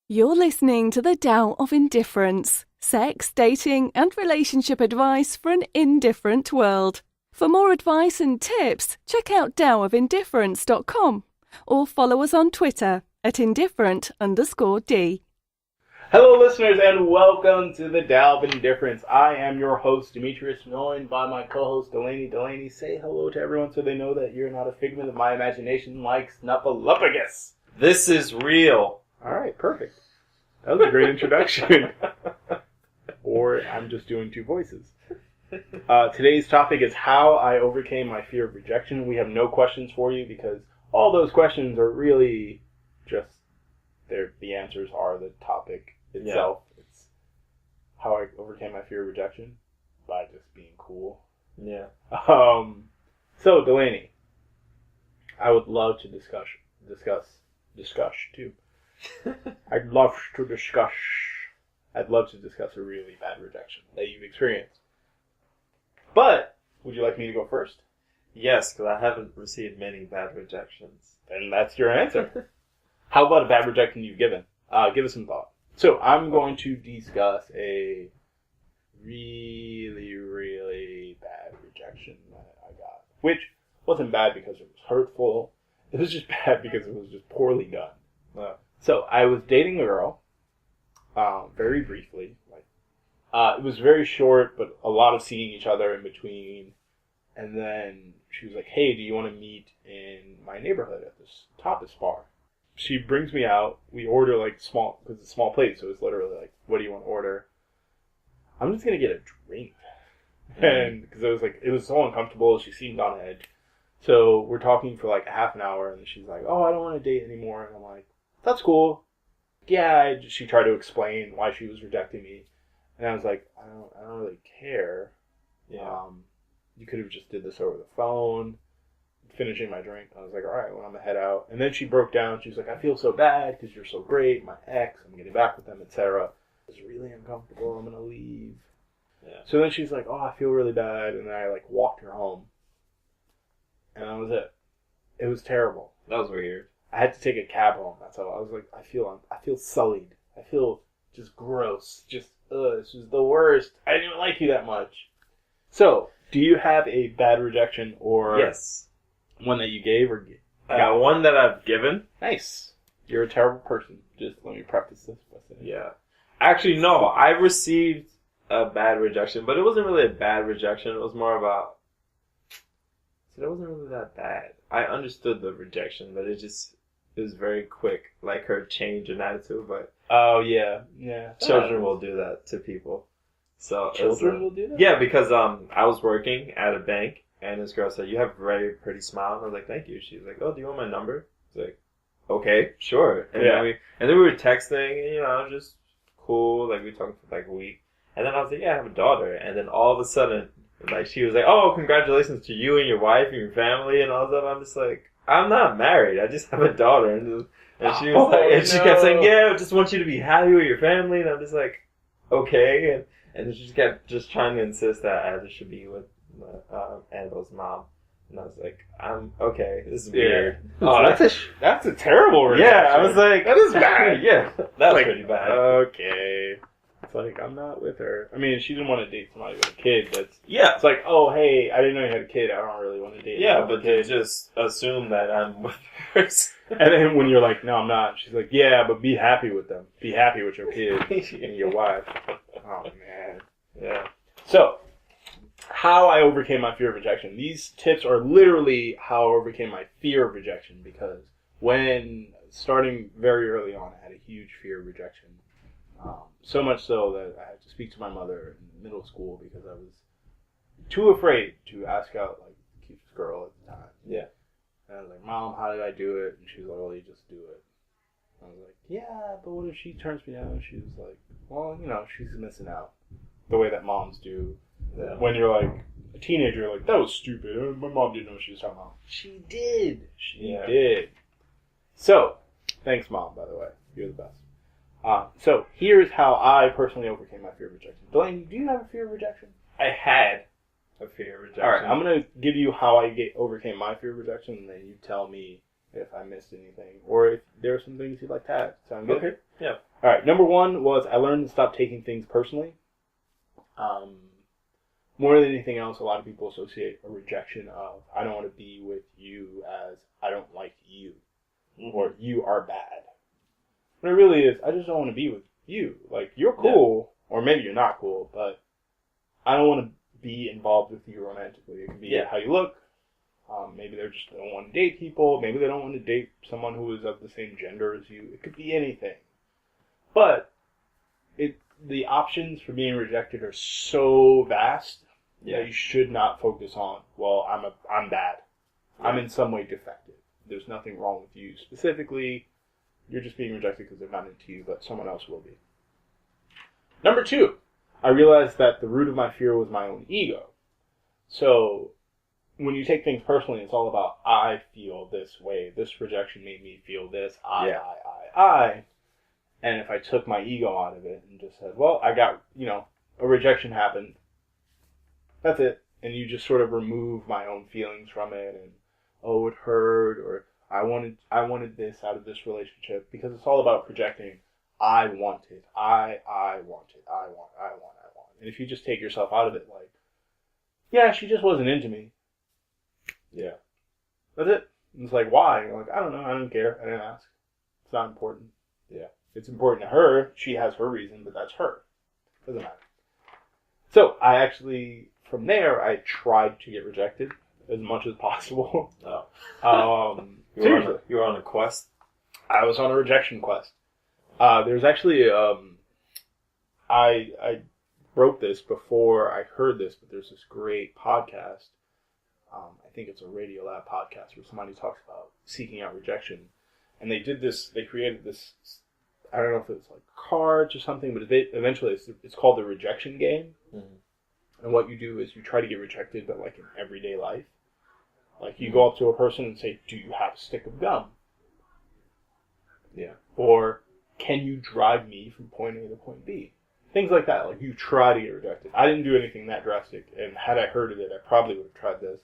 You're listening to the Tao of Indifference, sex, dating, and relationship advice for an indifferent world. For more advice and tips, check out taoofindifference.com or follow us on Twitter at indifferent_D. Hello, listeners, and welcome to the Tao of Indifference. I am your host, Demetrius, joined by my co-host, Delaney. Delaney, say hello to everyone so they know that you're not a figment of my imagination like Snuffleupagus. This is real. All right, perfect. That was a great introduction. Or I'm just doing two voices. Today's topic is how I overcame my fear of rejection. We have no questions for you because all those questions are really just the answers are the topic itself. Yeah. It's how I overcame my fear of rejection by just being cool. Yeah. So Delaney, I would love to discuss too. I'd love to discuss a really bad rejection that you've experienced. But would you like me to go first? Yes, because I haven't received many bad rejections. And that's your answer. How about a bad rejection you've given? Give us some thought. So I'm going to discuss a really, really bad rejection that I got. Which wasn't bad because it was hurtful. It was just bad because it was just poorly done. So I was dating a girl, very briefly. It was very short, but a lot of seeing each other in between. And then she was like, hey, do you want to meet in my neighborhood at this tapas bar? She brings me out. We order small, because it's a small place, so it's literally like, what do you want to order? I'm just going to get a drink. And because it was so uncomfortable. She seemed on edge. So we're talking for a half an hour, and she's like, oh, I don't want to date anymore. And I'm like, that's cool. Yeah, she tried to explain why she was rejecting me. And I was like, I don't really care. Yeah. You could have just did this over the phone. Finishing my drink, I was like, all right, well, I'm going to head out. And then she broke down. She was like, I feel so bad because you're so great. My ex, I'm getting back with them, etc. It's really uncomfortable. I'm going to leave. Yeah. So then she's like, oh, I feel really bad. And then I walked her home. And that was it. It was terrible. That was weird. I had to take a cab home. That's how I was like, I feel sullied. I feel just gross. Just, this was the worst. I didn't even like you that much. So, do you have a bad rejection or yes, one that you gave or one that I've given? Nice. You're a terrible person. Just let me preface this by saying. Yeah. Actually, no. I received a bad rejection, but it wasn't really a bad rejection. It was more about. It wasn't really that bad. I understood the rejection, but it was very quick, like her change in attitude. But oh yeah. Children will do that to people. So children will do that? Yeah, because I was working at a bank, and this girl said, "You have a very pretty smile." And I was like, "Thank you." She was like, "Oh, do you want my number?" I was like, "Okay, sure." And then we were texting, and just cool. We talked for a week, and then I was like, "Yeah, I have a daughter." And then all of a sudden, she was like, "Oh, congratulations to you and your wife and your family and all that." I'm just like, "I'm not married. I just have a daughter." And she was she kept saying, "Yeah, I just want you to be happy with your family." And I'm just like, "Okay." And she kept just trying to insist that I just should be with Annabelle's mom. And I was like, I'm okay. This is weird. Oh, that's a terrible rejection. Yeah, I was like, that is bad. Yeah, that was pretty bad. Okay. It's I'm not with her. I mean, she didn't want to date somebody with a kid. It's oh, hey, I didn't know you had a kid. I don't really want to date. Yeah, but they just assume that I'm with her. And then when you're like, no, I'm not. She's like, yeah, but be happy with them. Be happy with your kid and your wife. Oh, man. Yeah. So, how I overcame my fear of rejection. These tips are literally how I overcame my fear of rejection because when starting very early on, I had a huge fear of rejection. So much so that I had to speak to my mother in middle school because I was too afraid to ask out the cutest girl at the time. Yeah. And I was like, Mom, how did I do it? And she was like, well, you just do it. I was like, yeah, but what if she turns me down? And she was like, well, she's missing out. The way that moms do. Yeah. When you're a teenager, you're like, that was stupid. My mom didn't know what she was talking about. She did. She did. So, thanks, Mom, by the way. You're the best. So, here's how I personally overcame my fear of rejection. Delaney, do you have a fear of rejection? I had a fear of rejection. Alright, I'm going to give you how I overcame my fear of rejection, and then you tell me if I missed anything, or if there are some things you'd like to add. Sound good? Okay. Yeah. All right, number 1 was I learned to stop taking things personally. More than anything else, a lot of people associate a rejection of I don't want to be with you as I don't like you, or you are bad. But it really is, I just don't want to be with you. Like, you're cool, or maybe you're not cool, but I don't want to be involved with you romantically. It could be how you look. Maybe they just don't want to date people. Maybe they don't want to date someone who is of the same gender as you. It could be anything. But the options for being rejected are so vast that you should not focus on, well, I'm bad. Yeah. I'm in some way defective. There's nothing wrong with you specifically. You're just being rejected because they're not into you, but someone else will be. Number 2, I realized that the root of my fear was my own ego. So when you take things personally, it's all about, I feel this way. This rejection made me feel this. I. And if I took my ego out of it and just said, well, I got, a rejection happened. That's it. And you just sort of remove my own feelings from it and, oh, it hurt, or I wanted this out of this relationship, because it's all about projecting, I want it. I want it. I want. And if you just take yourself out of it, like, yeah, she just wasn't into me. Yeah. That's it. And it's like, why? You're like, I don't know. I don't care. I didn't ask. It's not important. Yeah. It's important to her. She has her reason, but that's her. Doesn't matter. So I actually, from there, I tried to get rejected as much as possible. Oh. Seriously. You were on a quest? I was on a rejection quest. There's actually, I wrote this before I heard this, but there's this great podcast. I think it's a Radiolab podcast where somebody talks about seeking out rejection. And they created this, I don't know if it's like cards or something, but eventually it's called the rejection game. Mm-hmm. And what you do is you try to get rejected, but like in everyday life. Like you go up to a person and say, do you have a stick of gum? Yeah. Or, can you drive me from point A to point B? Things like that. Like you try to get rejected. I didn't do anything that drastic, and had I heard of it, I probably would have tried this.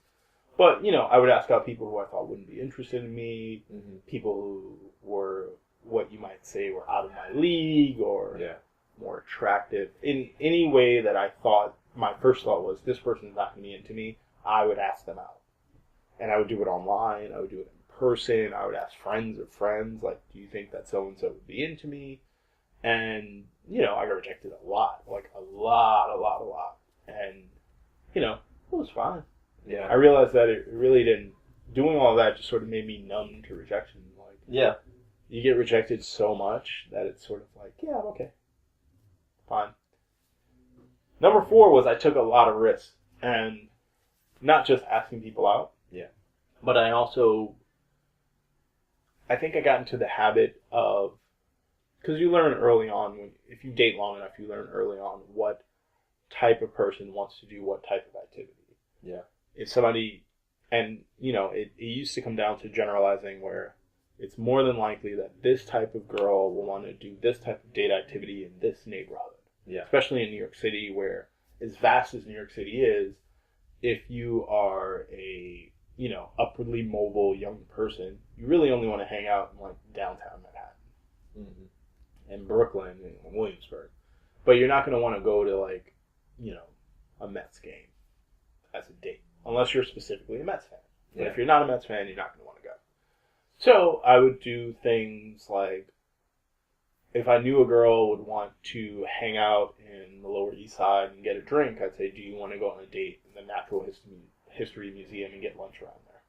But, I would ask out people who I thought wouldn't be interested in me, people who were, what you might say, were out of my league, or more attractive. In any way that I thought, my first thought was, this person's not going to be into me, I would ask them out. And I would do it online, I would do it in person, I would ask friends of friends, like, do you think that so-and-so would be into me? And, I got rejected a lot. Like, a lot. And, it was fine. Yeah. I realized that it really didn't, doing all that just sort of made me numb to rejection. Like, yeah. You get rejected so much that it's sort of like, yeah, I'm okay. Fine. Number 4 was I took a lot of risks. And not just asking people out. Yeah. But I think I got into the habit of, because you learn early on, if you date long enough, you learn early on what type of person wants to do what type of activity. Yeah. If somebody, and, it used to come down to generalizing where it's more than likely that this type of girl will want to do this type of date activity in this neighborhood. Yeah. Especially in New York City, where as vast as New York City is, if you are a, upwardly mobile young person, you really only want to hang out in, like, downtown Manhattan. Mm-hmm. And Brooklyn and Williamsburg. But you're not going to want to go to, like, a Mets game as a date. Unless you're specifically a Mets fan. Yeah. But if you're not a Mets fan, you're not going to want to go. So I would do things like, if I knew a girl would want to hang out in the Lower East Side and get a drink, I'd say, do you want to go on a date in the Natural History Museum and get lunch around there?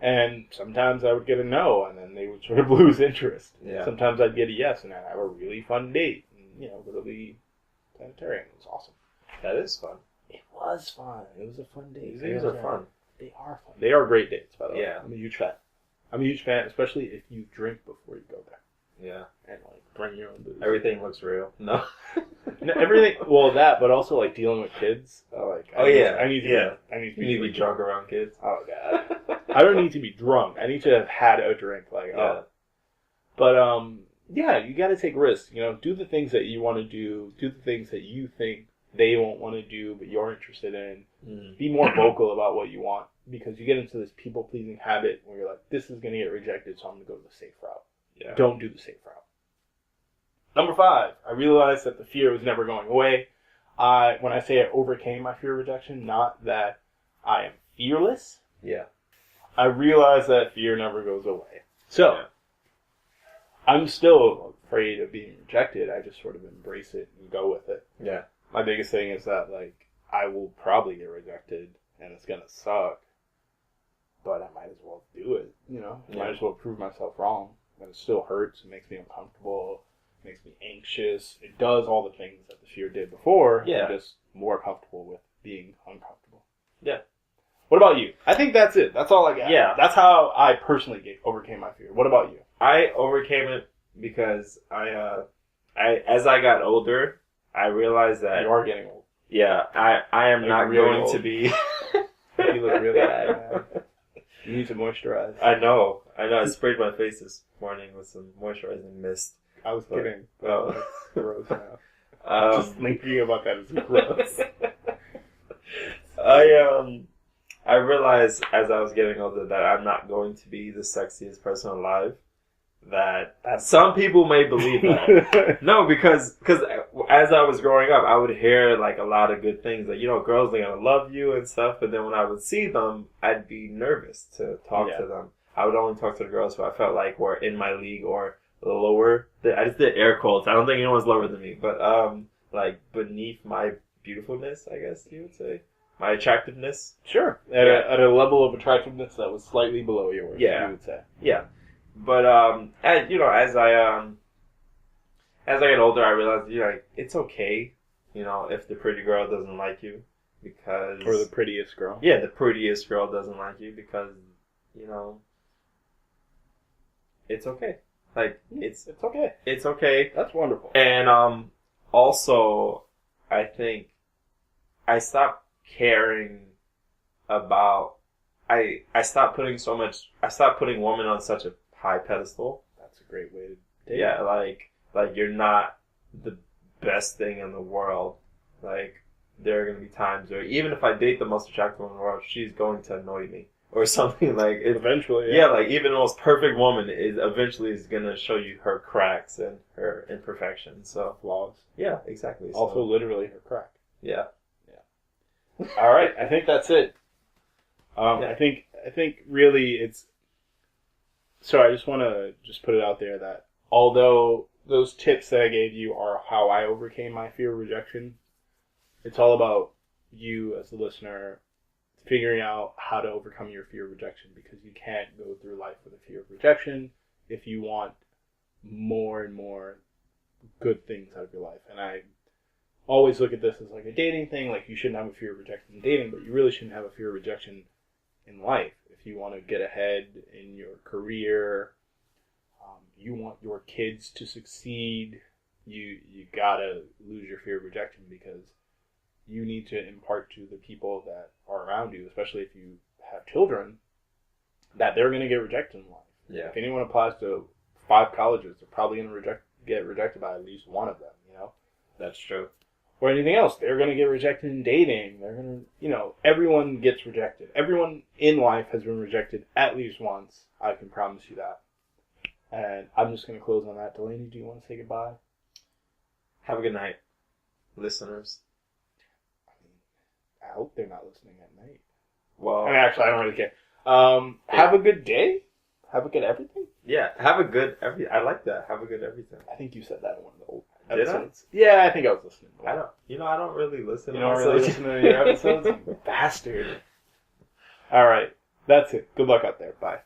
And sometimes I would get a no, and then they would sort of lose interest. Yeah. Sometimes I'd get a yes, and I'd have a really fun date. And, go to the planetarium. It was awesome. That is fun. It was fun. It was a fun date. These days are fun. They are fun. They are great dates, by the way. Yeah. I'm a huge fan, especially if you drink before you go there. Yeah. And, like, bring your own booze. Everything looks real. No. No, everything, well, that, but also, like, dealing with kids. I need to be drunk around kids. Oh, God. I don't need to be drunk. I need to have had a drink. But, you gotta take risks. Do the things that you want to do. Do the things that you think they won't want to do, but you're interested in. Mm. Be more vocal about what you want, because you get into this people-pleasing habit where you're like, this is going to get rejected, so I'm going to go to the safe route. Yeah. Don't do the safe route. Number 5, I realized that the fear was never going away. When I say I overcame my fear of rejection, not that I am fearless. Yeah. I realized that fear never goes away. So, I'm still afraid of being rejected. I just sort of embrace it and go with it. Yeah. My biggest thing is that, like, I will probably get rejected and it's gonna suck. But I might as well do it, you know? I might as well prove myself wrong. And it still hurts. It makes me uncomfortable. It makes me anxious. It does all the things that the fear did before. Yeah. I'm just more comfortable with being uncomfortable. Yeah. What about you? I think that's it. That's all I got. Yeah. That's how I personally overcame my fear. What about you? I overcame it because I as I got older, I realized that You are getting old. yeah, I am You're not really going old. to be. You look really bad, man. You need to moisturize. I know. I sprayed my face this morning with some moisturizing mist. I was kidding. But Oh. that's gross now. Just thinking about that is gross. I realized as I was getting older that I'm not going to be the sexiest person alive. That some people may believe that. No, because as I was growing up, I would hear like a lot of good things, like, you know, girls are gonna love you and stuff. But then when I would see them, I'd be nervous to talk to them. I would only talk to the girls who I felt like were in my league or lower. I just did air quotes. I don't think anyone's lower than me, but like beneath my beautifulness, I guess you would say, my attractiveness. Sure. At a level of attractiveness that was slightly below yours, Yeah. you would say. Yeah. But as you know, as I get older, I realized, you know, like, it's okay, you know, if the pretty girl doesn't like you, because Or the prettiest girl. yeah, the prettiest girl doesn't like you, because, you know, it's okay. Like it's okay. It's okay. That's wonderful. And also, I think I stopped caring about. I stopped putting women on such a high pedestal. That's a great way to take Yeah, like you're not the best thing in the world. Like, there are going to be times where even if I date the most attractive woman in the world, she's going to annoy me or something. Like eventually. Yeah, like even the most perfect woman is eventually going to show you her cracks and her imperfections. So Flaws. yeah, exactly. Also, literally her crack. Yeah. All right, I think that's it. I think really it's. So I just want to put it out there that although those tips that I gave you are how I overcame my fear of rejection, it's all about you as the listener figuring out how to overcome your fear of rejection, because you can't go through life with a fear of rejection if you want more and more good things out of your life. And I always look at this as like a dating thing. Like, you shouldn't have a fear of rejection in dating, but you really shouldn't have a fear of rejection in life. If you want to get ahead in your career, you want your kids to succeed, you gotta lose your fear of rejection, because you need to impart to the people that are around you, especially if you have children, that they're going to get rejected in life. Yeah. If anyone applies to 5 colleges, they're probably going to get rejected by at least one of them, you know? That's true. Or anything else. They're going to get rejected in dating. They're going to, you know, everyone gets rejected. Everyone in life has been rejected at least once. I can promise you that. And I'm just going to close on that. Delaney, do you want to say goodbye? Have a good night, listeners. I hope they're not listening at night. Well, I mean, actually, I don't really care. Have a good day. Have a good everything. yeah, have a good I like that. Have a good everything. I think you said that in one of the old Did I? episodes. Yeah, I think I was listening. I don't really listen. You to don't really myself. listen to your episodes? You bastard. All right. That's it. Good luck out there. Bye.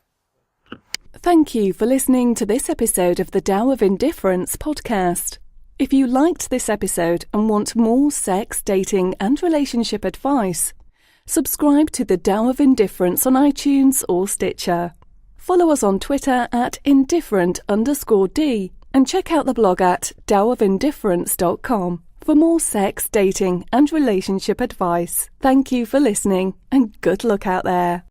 Thank you for listening to this episode of the Tao of Indifference podcast. If you liked this episode and want more sex, dating, and relationship advice, subscribe to the Tao of Indifference on iTunes or Stitcher. Follow us on Twitter at indifferent_D and check out the blog at taoofindifference.com for more sex, dating, and relationship advice. Thank you for listening, and good luck out there.